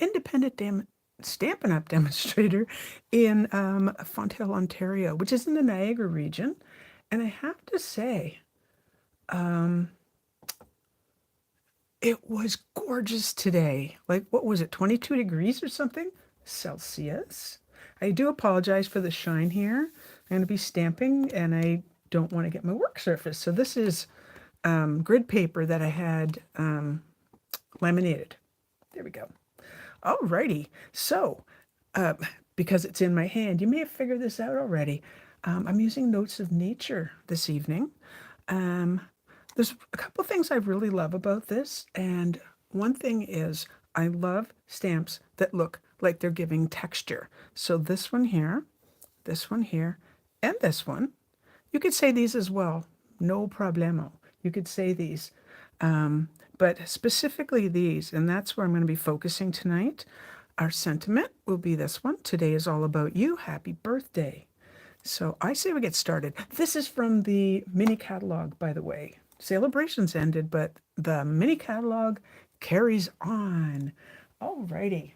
independent Stampin' Up! Demonstrator in Fonthill, Ontario, which is in the Niagara region. And I have to say, it was gorgeous today. Like, what was it, 22 degrees or something? Celsius. I do apologize for the shine here. I'm going to be stamping, and I don't want to get my work surface. So this is grid paper that I had laminated. There we go. Alrighty. So, because it's in my hand, you may have figured this out already. I'm using Notes of Nature this evening. There's a couple things I really love about this, and one thing is I love stamps that look like they're giving texture. So this one here, and this one. You could say these as well, no problemo. You could say these, but specifically these, and that's where I'm going to be focusing tonight. Our sentiment will be this one. Today is all about you. Happy birthday. So I say we get started. This is from the mini catalog, by the way. Celebrations ended, but the mini catalog carries on. Alrighty.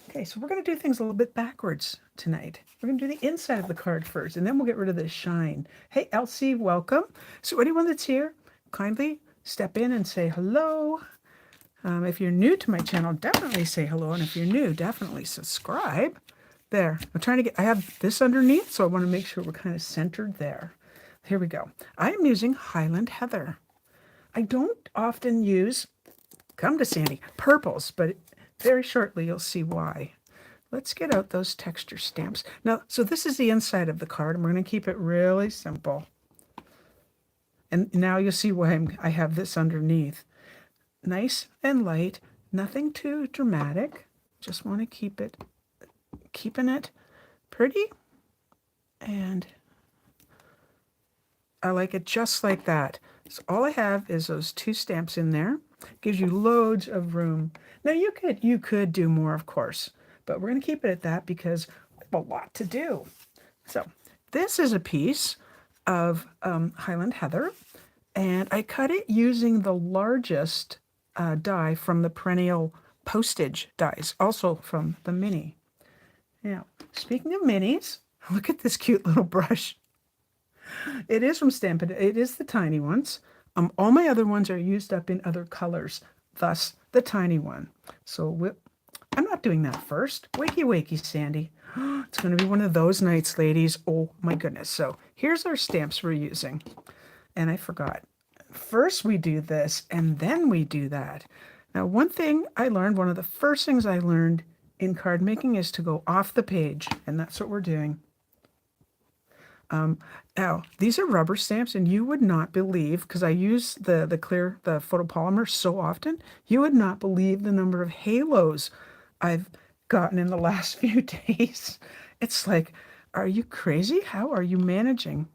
Okay, so we're going to do things a little bit backwards tonight. We're going to do the inside of the card first, and then we'll get rid of the shine. Hey, Elsie, welcome. So anyone that's here, kindly step in and say hello. If you're new to my channel, definitely say hello. And if you're new, definitely subscribe. There. I have this underneath, so I want to make sure we're kind of centered there. Here we go. I am using Highland Heather. I don't often use, come to Sandy, purples, but very shortly you'll see why. Let's get out those texture stamps. Now, so this is the inside of the card, and we're going to keep it really simple. And now you'll see why I have this underneath. Nice and light, nothing too dramatic. Just want to keeping it pretty. And I like it just like that. So all I have is those two stamps in there. Gives you loads of room. Now you could do more, of course, but we're going to keep it at that because we have a lot to do. So this is a piece of Highland Heather, and I cut it using the largest die from the Perennial Postage dies, also from the mini. Now, speaking of minis, look at this cute little brush. It is from Stampin' Up. It is the tiny ones. All my other ones are used up in other colors, thus the tiny one. So I'm not doing that first. Wakey, wakey, Sandy. It's going to be one of those nights, ladies. Oh, my goodness. So here's our stamps we're using. And I forgot. First we do this, and then we do that. Now, one of the first things I learned in card making is to go off the page, and that's what we're doing. Now, these are rubber stamps, and you would not believe, because I use the photopolymer so often, you would not believe the number of halos I've gotten in the last few days. It's like, are you crazy? How are you managing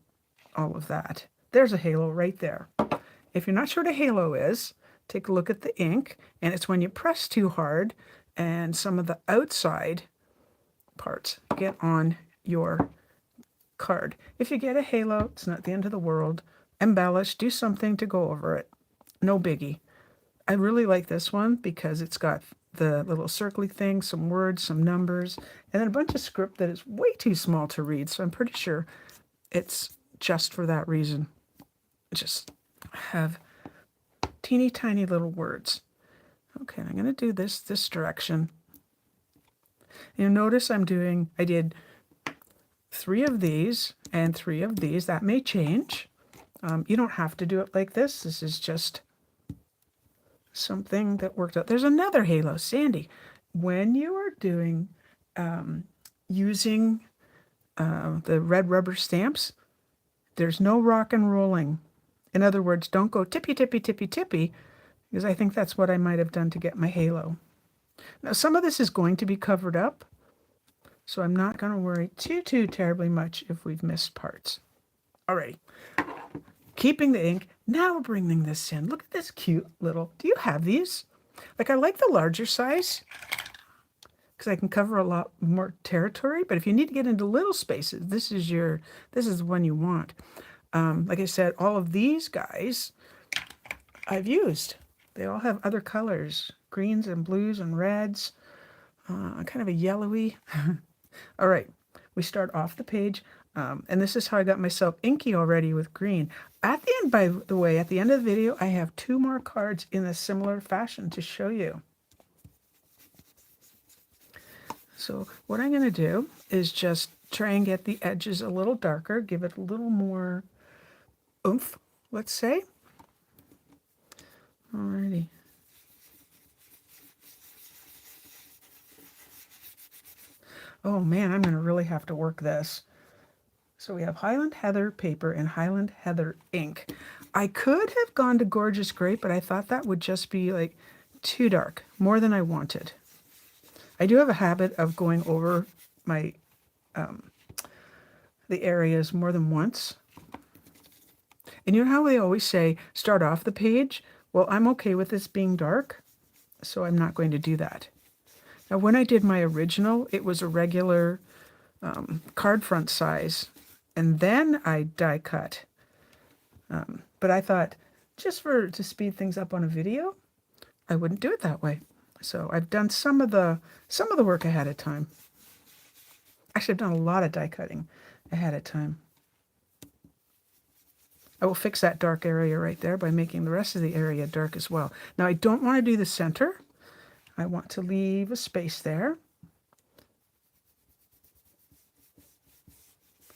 all of that? There's a halo right there. If you're not sure what a halo is, take a look at the ink, and it's when you press too hard and some of the outside parts get on your card. If you get a halo, it's not the end of the world. Embellish, do something to go over it. No biggie. I really like this one because it's got the little circly thing, some words, some numbers, and then a bunch of script that is way too small to read, so I'm pretty sure it's just for that reason. Just have teeny tiny little words. Okay, I'm going to do this direction. You notice I did 3 of these and 3 of these. That may change. You don't have to do it like this. This is just something that worked out. There's another halo, Sandy. When you are doing using the red rubber stamps, there's no rock and rolling. In other words, don't go tippy, tippy, tippy, tippy, because I think that's what I might have done to get my halo. Now, some of this is going to be covered up, so I'm not going to worry too terribly much if we've missed parts. Alrighty. Keeping the ink. Now we're bringing this in. Look at this cute little, do you have these? Like, I like the larger size because I can cover a lot more territory, but if you need to get into little spaces, this is the one you want. Like I said, all of these guys I've used. They all have other colors greens and blues and reds, kind of a yellowy. All right, we start off the page, and this is how I got myself inky already with green. At the end, by the way, at the end of the video, I have 2 more cards in a similar fashion to show you. So what I'm going to do is just try and get the edges a little darker, give it a little more oomph, let's say. Alrighty. Oh man, I'm going to really have to work this. So we have Highland Heather paper and Highland Heather ink. I could have gone to Gorgeous Grape, but I thought that would just be like too dark, more than I wanted. I do have a habit of going over my the areas more than once. And you know how they always say, start off the page? Well, I'm okay with this being dark, so I'm not going to do that. Now, when I did my original, it was a regular card front size, and then I die cut. But I thought, just to speed things up on a video, I wouldn't do it that way. So I've done some of the work ahead of time. Actually, I've done a lot of die cutting ahead of time. I will fix that dark area right there by making the rest of the area dark as well. Now, I don't want to do the center. I want to leave a space there.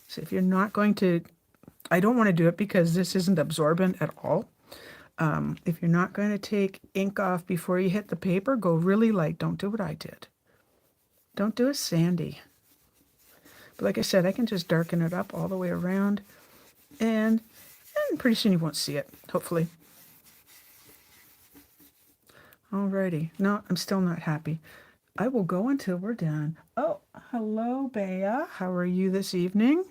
So if you're not going to, I don't want to do it because this isn't absorbent at all. If you're not going to take ink off before you hit the paper, go really light. Don't do what I did. Don't do a sandy. But like I said, I can just darken it up all the way around, and pretty soon you won't see it, hopefully. Alrighty. No, I'm still not happy. I will go until we're done. Oh, hello, Bea. How are you this evening?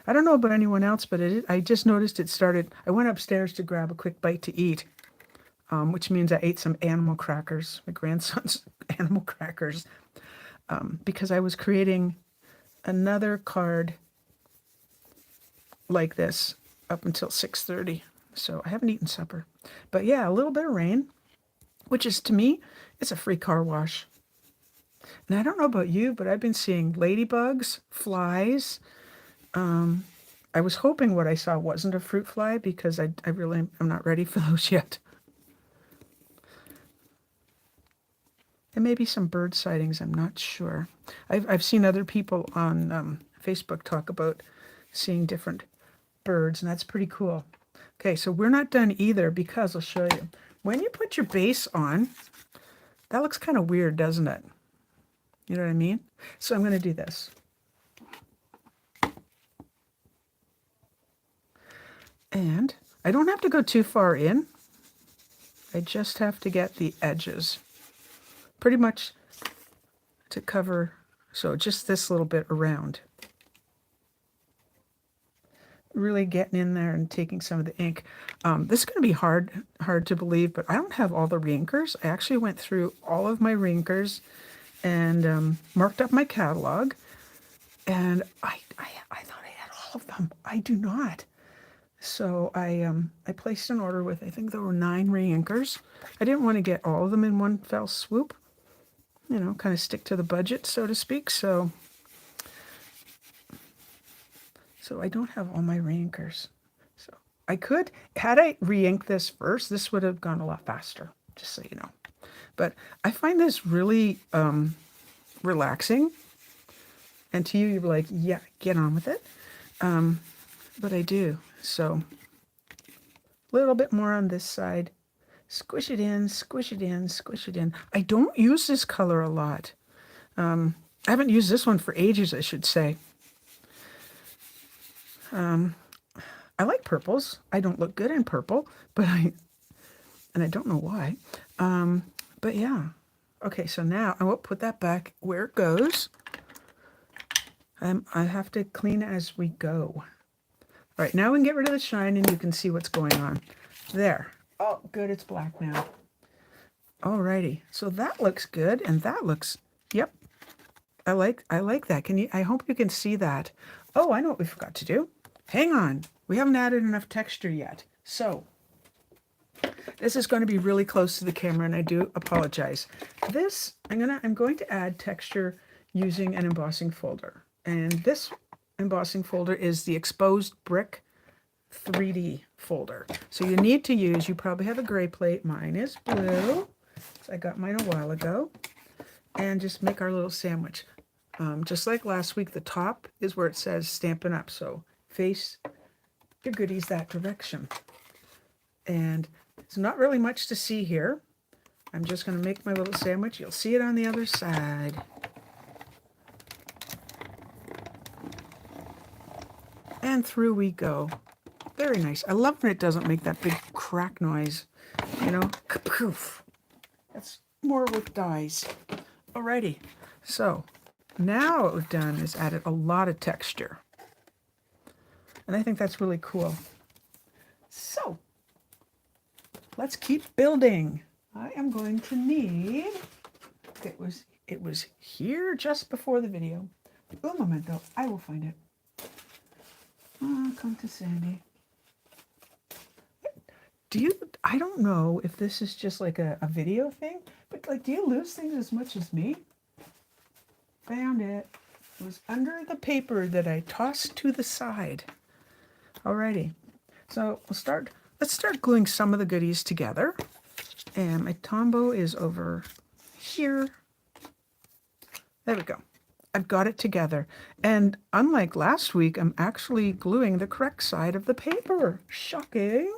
I don't know about anyone else, but I just noticed it started. I went upstairs to grab a quick bite to eat, which means I ate some animal crackers, my grandson's animal crackers, because I was creating another card like this up until 6:30. So I haven't eaten supper. But yeah, a little bit of rain, which is, to me, it's a free car wash. And I don't know about you, but I've been seeing ladybugs, flies. I was hoping what I saw wasn't a fruit fly because I really am not ready for those yet. And maybe some bird sightings, I'm not sure. I've seen other people on Facebook talk about seeing different birds, and that's pretty cool. Okay, so we're not done either because I'll show you. When you put your base on, that looks kind of weird, doesn't it? You know what I mean? So I'm going to do this. And I don't have to go too far in. I just have to get the edges pretty much to cover, so just this little bit around. Really getting in there and taking some of the ink. This is going to be hard to believe, but I don't have all the reinkers. I actually went through all of my reinkers and marked up my catalog, and I thought I had all of them. I do not. So I placed an order with, I think there were 9 reinkers. I didn't want to get all of them in one fell swoop, you know, kind of stick to the budget, so to speak. So I don't have all my reinkers. So I could, had I re-inked this first, this would have gone a lot faster, just so you know. But I find this really relaxing. And to you, you're like, yeah, get on with it. But I do. So a little bit more on this side. Squish it in, squish it in, squish it in. I don't use this color a lot. I haven't used this one for ages, I should say. I like purples. I don't look good in purple, but I don't know why. But yeah. Okay, so now I will put that back where it goes. I have to clean as we go. All right, now we can get rid of the shine and you can see what's going on. There. Oh, good, it's black now. Alrighty, so that looks good, and that looks, yep. I like that. I hope you can see that. Oh, I know what we forgot to do. Hang on, we haven't added enough texture yet. So This is going to be really close to the camera, and I do apologize. This, I'm going to add texture using an embossing folder. And this embossing folder is the Exposed Brick 3D folder. So you need to use, you probably have a gray plate. Mine is blue. So I got mine a while ago. And just make our little sandwich. Just like last week, the top is where it says Stampin' Up. So face your goodies that direction. And there's not really much to see here. I'm just going to make my little sandwich. You'll see it on the other side. And through we go. Very nice. I love when it doesn't make that big crack noise. You know, kapoof. That's more with dies. Alrighty. So now what we've done is added a lot of texture. And I think that's really cool. So let's keep building. I am going to need, it was here just before the video. Un momento, I will find it. Come to Sandy. I don't know if this is just like a video thing, but like, do you lose things as much as me? Found it. It was under the paper that I tossed to the side. Alrighty. So let's start gluing some of the goodies together. And my Tombow is over here. There we go. I've got it together. And unlike last week, I'm actually gluing the correct side of the paper. Shocking.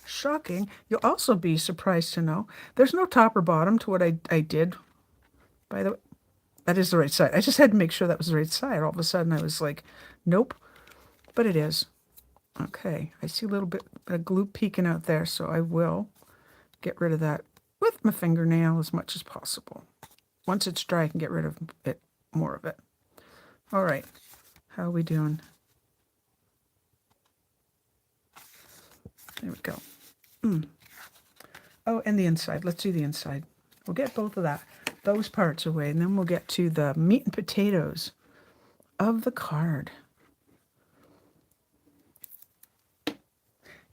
Shocking. You'll also be surprised to know there's no top or bottom to what I did. By the way, that is the right side. I just had to make sure that was the right side. All of a sudden I was like, nope. But it is. Okay, I see a little bit of glue peeking out there, so I will get rid of that with my fingernail as much as possible. Once it's dry, I can get rid of it, more of it. All right, how are we doing? There we go. Oh, and the inside. Let's do the inside. We'll get both of those parts away, and then we'll get to the meat and potatoes of the card.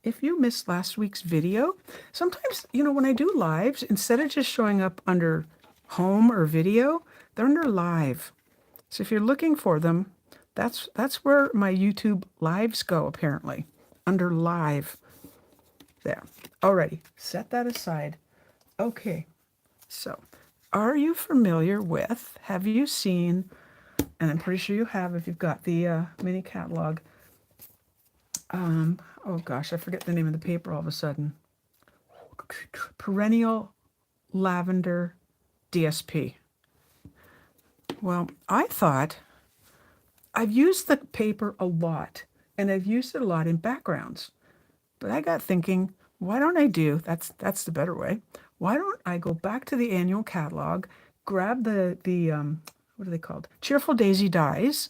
If you missed last week's video, sometimes, you know, when I do lives, instead of just showing up under home or video, they're under live. So if you're looking for them, that's where my YouTube lives go, apparently, under live. There. Alrighty, set that aside. Okay, so are you familiar with, have you seen, and I'm pretty sure you have if you've got the mini catalog, oh gosh, I forget the name of the paper all of a sudden. Perennial Lavender DSP. Well, I thought I've used the paper a lot, and I've used it a lot in backgrounds. But I got thinking, why don't I do, that's the better way, why don't I go back to the annual catalog, grab the what are they called? Cheerful Daisy dies,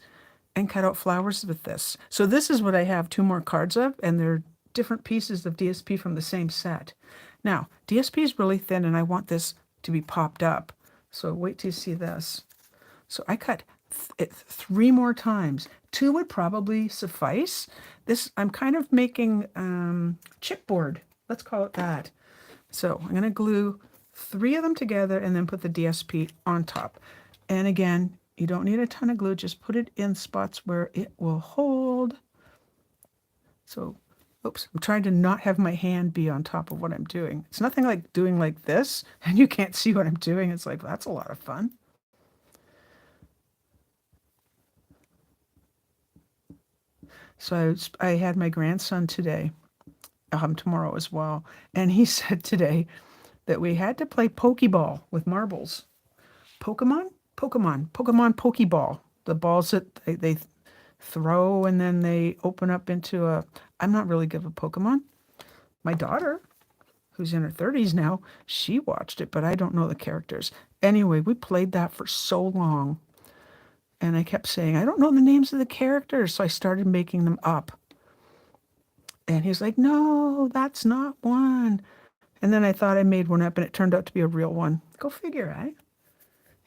and cut out flowers with this. So this is what I have 2 more cards of, and they're different pieces of DSP from the same set. Now, DSP is really thin, and I want this to be popped up. So wait till you see this. So I cut it 3 more times. 2 would probably suffice. This, I'm kind of making chipboard. Let's call it that. So I'm going to glue 3 of them together and then put the DSP on top. And again, you don't need a ton of glue. Just put it in spots where it will hold. So, oops, I'm trying to not have my hand be on top of what I'm doing. It's nothing like doing like this, and you can't see what I'm doing. It's like, that's a lot of fun. So I had my grandson today, tomorrow as well, and he said today that we had to play Pokeball with marbles. Pokemon Pokeball. The balls that they throw and then they open up into a... I'm not really good with Pokemon. My daughter, who's in her 30s now, she watched it, but I don't know the characters. Anyway, we played that for so long. And I kept saying, I don't know the names of the characters. So I started making them up. And he's like, no, that's not one. And then I thought I made one up and it turned out to be a real one. Go figure, eh?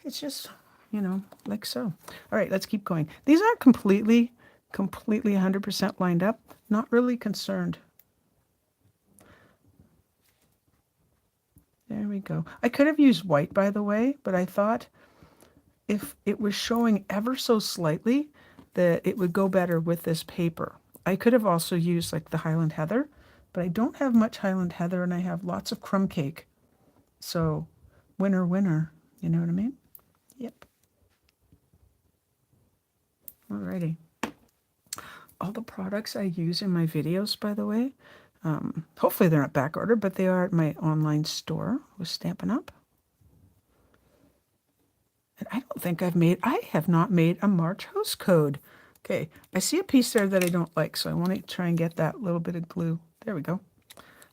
It's just, you know, like so. All right, let's keep going. These aren't completely 100% lined up. Not really concerned. There we go. I could have used white, by the way, but I thought if it was showing ever so slightly that it would go better with this paper. I could have also used like the Highland Heather, but I don't have much Highland Heather and I have lots of crumb cake. So winner, winner, you know what I mean? Yep. Alrighty. All the products I use in my videos, by the way, hopefully they're not back ordered, but they are at my online store with Stampin' Up. And I don't think I have not made a March host code. Okay, I see a piece there that I don't like, so I want to try and get that little bit of glue. There we go.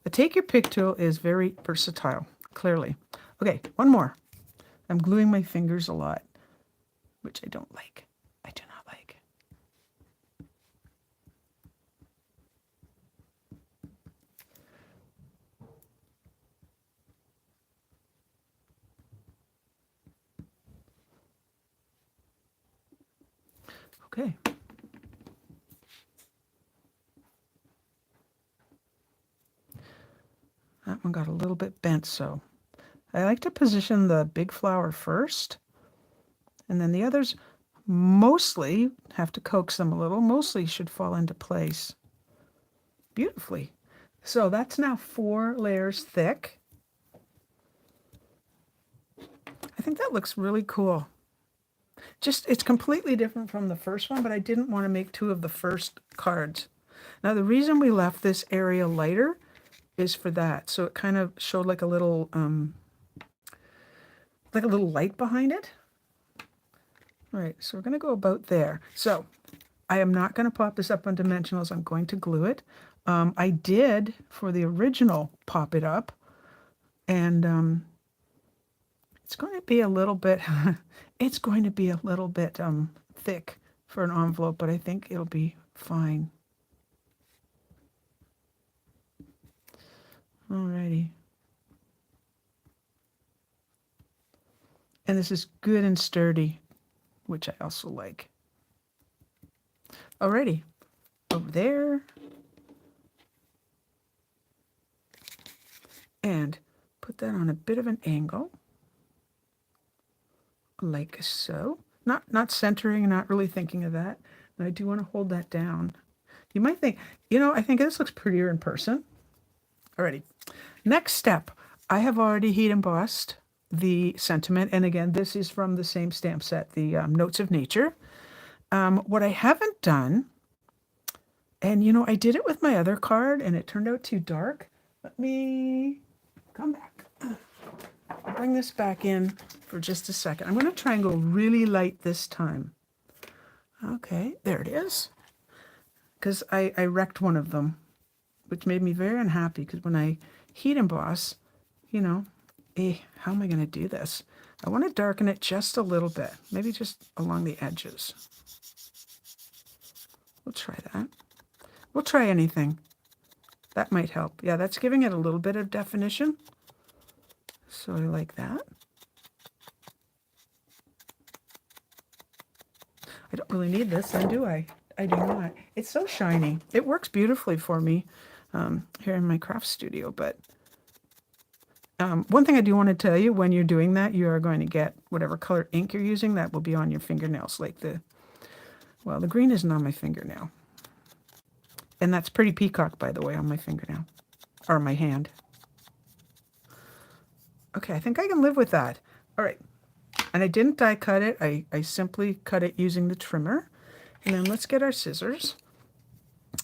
The Take Your Pick tool is very versatile, clearly. Okay, one more. I'm gluing my fingers a lot, which I don't like. I do not like. Okay. That one got a little bit bent, so I like to position the big flower first, and then the others mostly have to coax them a little, mostly should fall into place beautifully. So that's now 4 layers thick. I think that looks really cool. Just, it's completely different from the first one, but I didn't want to make 2 of the first cards. Now the reason we left this area lighter is for that. So it kind of showed like a little light behind it. All right, so we're going to go about there. So I am not going to pop this up on dimensionals. I'm going to glue it. I did, for the original, pop it up. And it's going to be a little bit, it's going to be a little bit thick for an envelope, but I think it'll be fine. Alrighty. And this is good and sturdy, which I also like. Alrighty, over there. And put that on a bit of an angle, like so. Not centering, not really thinking of that. But I do want to hold that down. You might think, you know, I think this looks prettier in person. Alrighty. Next step, I have already heat embossed the sentiment. And again, this is from the same stamp set, the Notes of Nature. What I haven't done, and you know, I did it with my other card and it turned out too dark. Let me come back. I'll bring this back in for just a second. I'm going to try and go really light this time. Okay, there it is. Because I wrecked one of them, which made me very unhappy because when I heat emboss, you know, how am I going to do this? I want to darken it just a little bit, maybe just along the edges. We'll try that. We'll try anything. That might help. Yeah, that's giving it a little bit of definition. So I like that. I don't really need this, then, do I? I do not. It's so shiny. It works beautifully for me here in my craft studio. But one thing I do want to tell you, when you're doing that, you are going to get whatever color ink you're using. That will be on your fingernails. Like well, the green isn't on my fingernail. And that's Pretty Peacock, by the way, on my fingernail. Or my hand. Okay, I think I can live with that. All right. And I didn't die cut it. I simply cut it using the trimmer. And then let's get our scissors.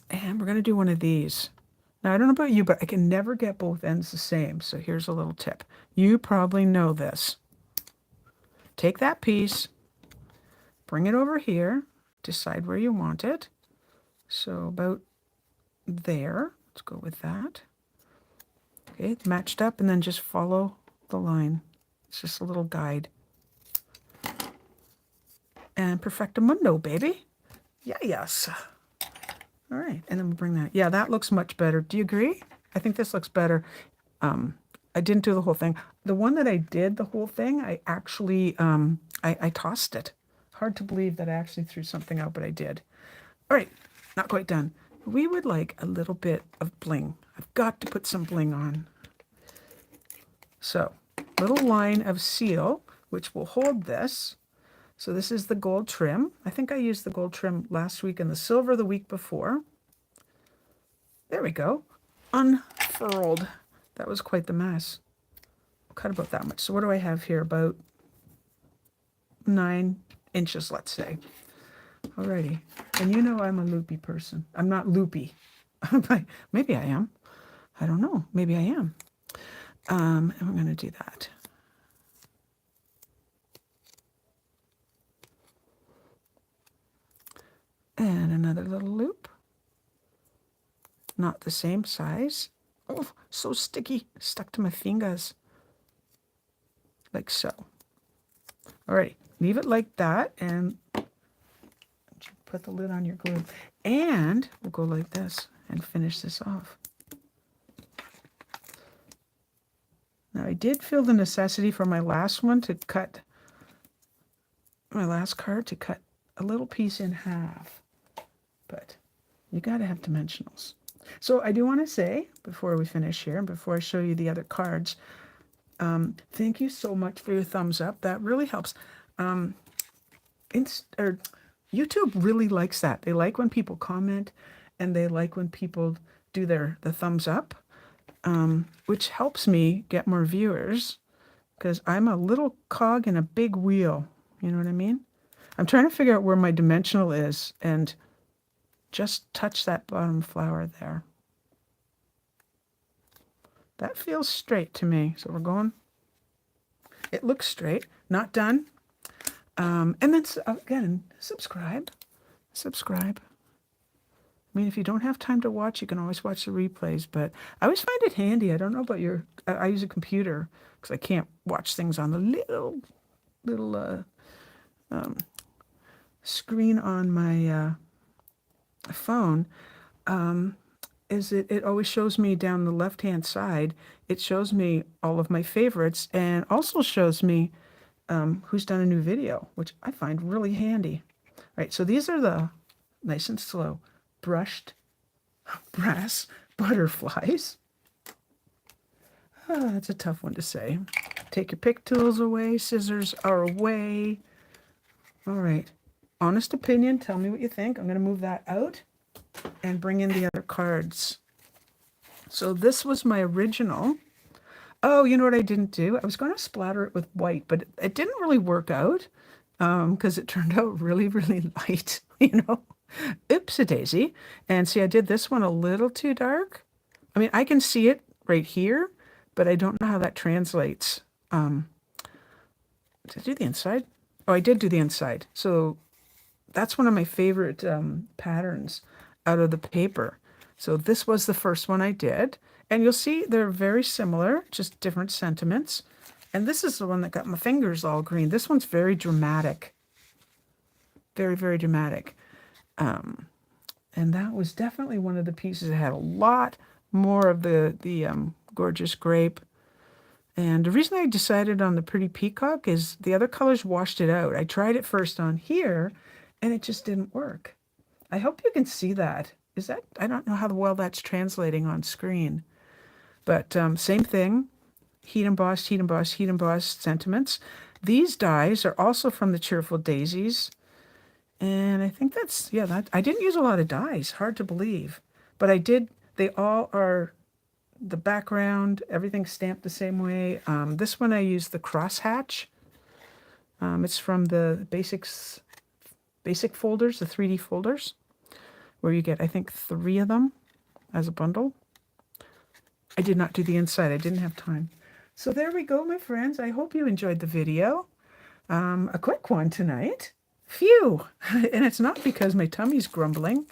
And we're going to do one of these. Now, I don't know about you, but I can never get both ends the same. So here's a little tip. You probably know this. Take that piece, bring it over here, decide where you want it. So about there. Let's go with that. Okay, matched up, and then just follow the line. It's just a little guide. And perfectamundo, baby. Yeah, yes. All right, and then we'll bring that. Yeah, that looks much better. Do you agree? I think this looks better. I didn't do the whole thing. The one that I did the whole thing, I actually, I tossed it. Hard to believe that I actually threw something out, but I did. All right, not quite done. We would like a little bit of bling. I've got to put some bling on. So, little line of seal, which will hold this. So this is the gold trim. I think I used the gold trim last week and the silver the week before. There we go. Unfurled. That was quite the mess. Cut about that much. So what do I have here? About 9 inches, let's say. Alrighty. And you know I'm a loopy person. I'm not loopy. Maybe I am. I don't know. Maybe I am. And we're going to do that. And another little loop. Not the same size. Oh, so sticky. Stuck to my fingers. Like so. Alright, leave it like that and put the lid on your glue. And we'll go like this and finish this off. Now I did feel the necessity for my last one to cut, my last card to cut a little piece in half. But you got to have dimensionals. So I do want to say, before we finish here and before I show you the other cards, thank you so much for your thumbs up. That really helps. YouTube really likes that. They like when people comment, and they like when people do the thumbs up, which helps me get more viewers, because I'm a little cog in a big wheel. You know what I mean? I'm trying to figure out where my dimensional is and just touch that bottom flower there. That feels straight to me. So we're going, it looks straight, not done. And then again, subscribe. I mean, if you don't have time to watch, you can always watch the replays, but I always find it handy. I don't know about I use a computer because I can't watch things on the little screen on my phone. It always shows me down the left-hand side. It shows me all of my favorites and also shows me who's done a new video, which I find really handy. All right, so these are the nice and slow brushed brass butterflies. That's a tough one to say. Take your pick tools away. Scissors are away. All right. Honest opinion. Tell me what you think. I'm going to move that out and bring in the other cards. So this was my original. Oh, you know what I didn't do? I was going to splatter it with white, but it didn't really work out because it turned out really, really light, you know. Oops-a-daisy. And see, I did this one a little too dark. I mean, I can see it right here, but I don't know how that translates. Did I do the inside? Oh, I did do the inside. So that's one of my favorite patterns out of the paper. So this was the first one I did. And you'll see they're very similar, just different sentiments. And this is the one that got my fingers all green. This one's very dramatic. Very, very dramatic. And that was definitely one of the pieces that had a lot more of the gorgeous grape. And the reason I decided on the pretty peacock is the other colors washed it out. I tried it first on here, and it just didn't work. I hope you can see that. I don't know how well that's translating on screen. But same thing, heat embossed, heat embossed, heat embossed sentiments. These dies are also from the Cheerful Daisies. And I think that's, yeah, I didn't use a lot of dies, hard to believe. But I did, they all are, the background, everything's stamped the same way. This one I used the crosshatch. It's from the basic folders, the 3D folders, where you get, I think, 3 of them as a bundle. I did not do the inside. I didn't have time. So there we go, my friends. I hope you enjoyed the video. A quick one tonight. Phew! And it's not because my tummy's grumbling.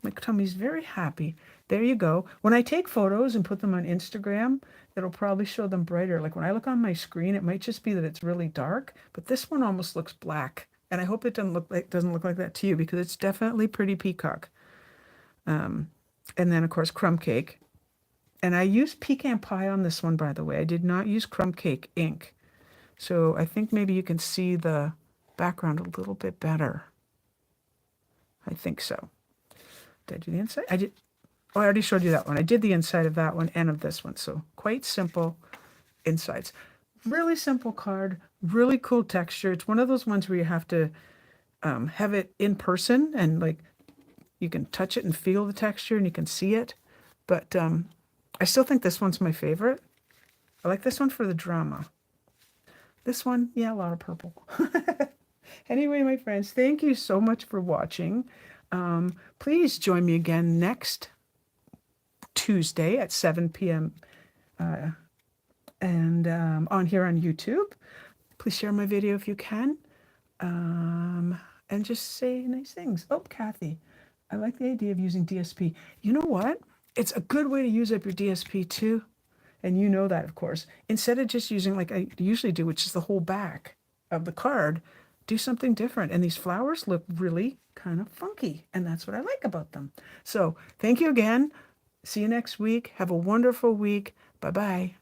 My tummy's very happy. There you go. When I take photos and put them on Instagram, it'll probably show them brighter. Like when I look on my screen, it might just be that it's really dark, but this one almost looks black. And I hope it doesn't look like that to you, because it's definitely pretty peacock. And then, of course, crumb cake. And I used pecan pie on this one, by the way. I did not use crumb cake ink. So I think maybe you can see the background a little bit better. I think so. Did I do the inside? I did. Oh, I already showed you that one. I did the inside of that one and of this one. So quite simple insides. Really simple card, really cool texture. It's one of those ones where you have to have it in person and like you can touch it and feel the texture and you can see it. But I still think this one's my favorite. I like this one for the drama. This one, yeah, a lot of purple. Anyway, my friends, thank you so much for watching. Please join me again next Tuesday at 7 p.m. And on here on YouTube. Please share my video if you can. And just say nice things. Oh, Kathy, I like the idea of using DSP. You know what? It's a good way to use up your DSP too. And you know that, of course. Instead of just using like I usually do, which is the whole back of the card, do something different. And these flowers look really kind of funky. And that's what I like about them. So thank you again. See you next week. Have a wonderful week. Bye-bye.